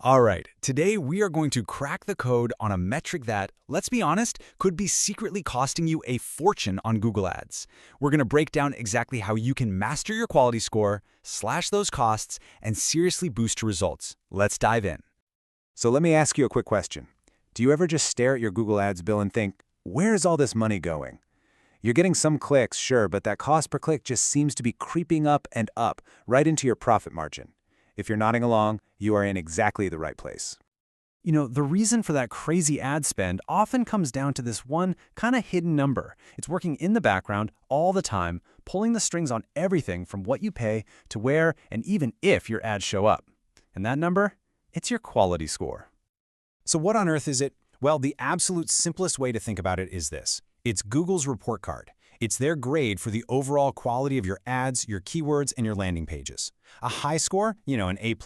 All right, today we are going to crack the code on a metric that, let's be honest, could be secretly costing you a fortune on Google Ads. We're going to break down exactly how you can master your quality score, slash those costs, and seriously boost your results. Let's dive in. So let me ask you a quick question. Do you ever just stare at your Google Ads bill and think, where is all this money going? You're getting some clicks, sure, but that cost per click just seems to be creeping up and up, right into your profit margin. If you're nodding along, you are in exactly the right place. You know, the reason for that crazy ad spend often comes down to this one kind of hidden number. It's working in the background all the time, pulling the strings on everything from what you pay to where and even if your ads show up. And that number? It's your quality score. So what on earth is it? Well, the absolute simplest way to think about it is this. It's Google's report card. It's their grade for the overall quality of your ads, your keywords, and your landing pages. A high score, an A+,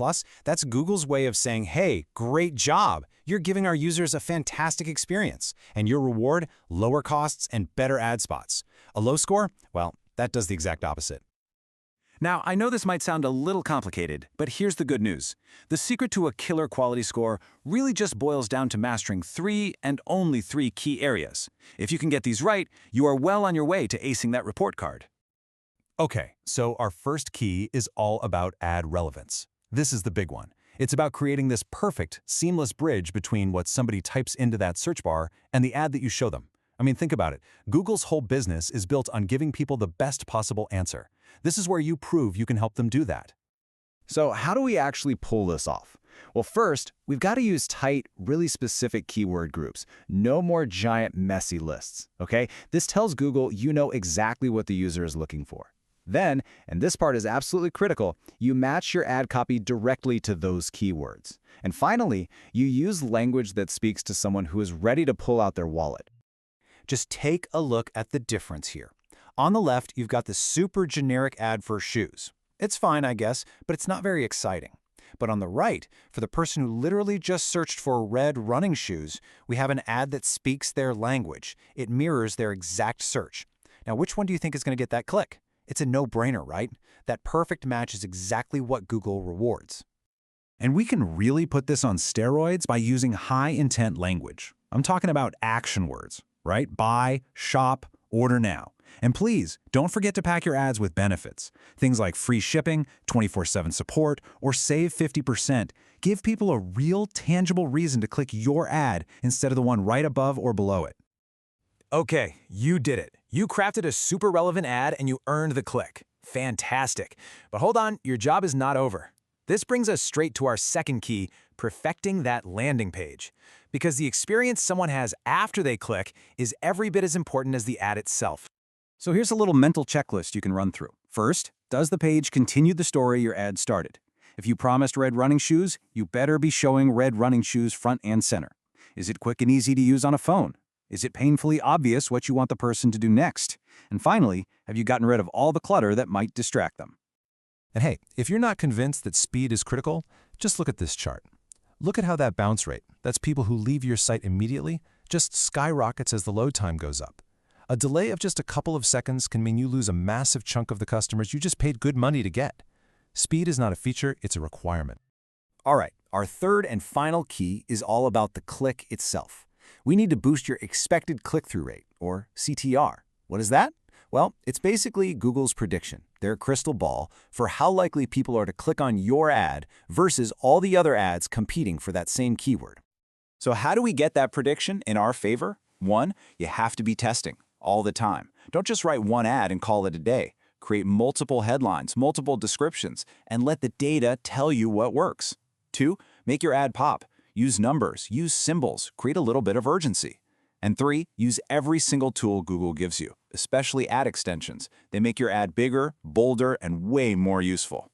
that's Google's way of saying, hey, great job. You're giving our users a fantastic experience. And your reward, lower costs and better ad spots. A low score? Well, that does the exact opposite. Now, I know this might sound a little complicated, but here's the good news. The secret to a killer quality score really just boils down to mastering 3 and only 3 key areas. If you can get these right, you are well on your way to acing that report card. Okay, so our first key is all about ad relevance. This is the big one. It's about creating this perfect, seamless bridge between what somebody types into that search bar and the ad that you show them. I mean, think about it. Google's whole business is built on giving people the best possible answer. This is where you prove you can help them do that. So how do we actually pull this off? Well, first, we've got to use tight, really specific keyword groups. No more giant, messy lists, okay? This tells Google you know exactly what the user is looking for. Then, and this part is absolutely critical, you match your ad copy directly to those keywords. And finally, you use language that speaks to someone who is ready to pull out their wallet. Just take a look at the difference here. On the left, you've got this super generic ad for shoes. It's fine, I guess, but it's not very exciting. But on the right, for the person who literally just searched for red running shoes, we have an ad that speaks their language. It mirrors their exact search. Now, which one do you think is going to get that click? It's a no-brainer, right? That perfect match is exactly what Google rewards. And we can really put this on steroids by using high-intent language. I'm talking about action words, right? Buy, shop, order now. And please, don't forget to pack your ads with benefits. Things like free shipping, 24/7 support, or save 50%. Give people a real, tangible reason to click your ad instead of the one right above or below it. Okay, you did it. You crafted a super relevant ad and you earned the click. Fantastic. But hold on, your job is not over. This brings us straight to our second key, perfecting that landing page. Because the experience someone has after they click is every bit as important as the ad itself. So here's a little mental checklist you can run through. First, does the page continue the story your ad started? If you promised red running shoes, you better be showing red running shoes front and center. Is it quick and easy to use on a phone? Is it painfully obvious what you want the person to do next? And finally, have you gotten rid of all the clutter that might distract them? And hey, if you're not convinced that speed is critical, just look at this chart. Look at how that bounce rate, that's people who leave your site immediately, just skyrockets as the load time goes up. A delay of just a couple of seconds can mean you lose a massive chunk of the customers you just paid good money to get. Speed is not a feature, it's a requirement. All right, our third and final key is all about the click itself. We need to boost your expected click-through rate, or CTR. What is that? Well, it's basically Google's prediction, their crystal ball, for how likely people are to click on your ad versus all the other ads competing for that same keyword. So how do we get that prediction in our favor? One, you have to be testing all the time. Don't just write one ad and call it a day. Create multiple headlines, multiple descriptions, and let the data tell you what works. Two, make your ad pop. Use numbers, use symbols, create a little bit of urgency. And three, use every single tool Google gives you, especially ad extensions. They make your ad bigger, bolder, and way more useful.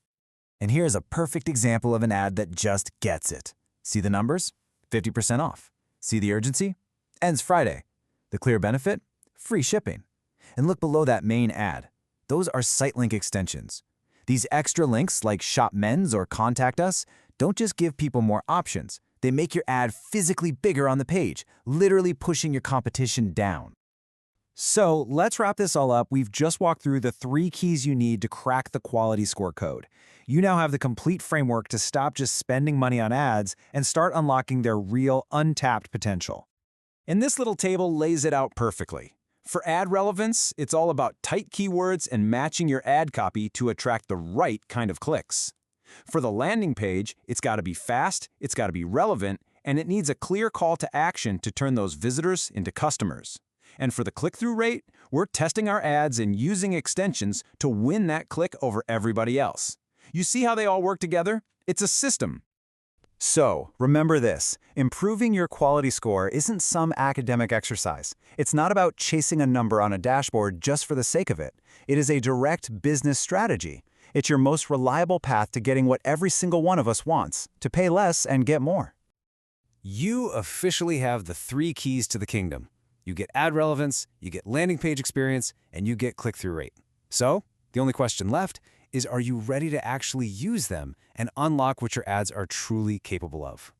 And here's a perfect example of an ad that just gets it. See the numbers? 50% off. See the urgency? Ends Friday. The clear benefit? Free shipping. And look below that main ad. Those are site link extensions. These extra links like Shop Men's or Contact Us don't just give people more options. They make your ad physically bigger on the page, literally pushing your competition down. So let's wrap this all up. We've just walked through the 3 keys you need to crack the quality score code. You now have the complete framework to stop just spending money on ads and start unlocking their real, untapped potential. And this little table lays it out perfectly. For ad relevance, it's all about tight keywords and matching your ad copy to attract the right kind of clicks. For the landing page, it's got to be fast, it's got to be relevant, and it needs a clear call to action to turn those visitors into customers. And for the click-through rate, we're testing our ads and using extensions to win that click over everybody else. You see how they all work together? It's a system. So, remember this, improving your quality score isn't some academic exercise. It's not about chasing a number on a dashboard just for the sake of it. It is a direct business strategy. It's your most reliable path to getting what every single one of us wants, to pay less and get more. You officially have the 3 keys to the kingdom. You get ad relevance, you get landing page experience, and you get click-through rate. So, the only question left is, are you ready to actually use them and unlock what your ads are truly capable of?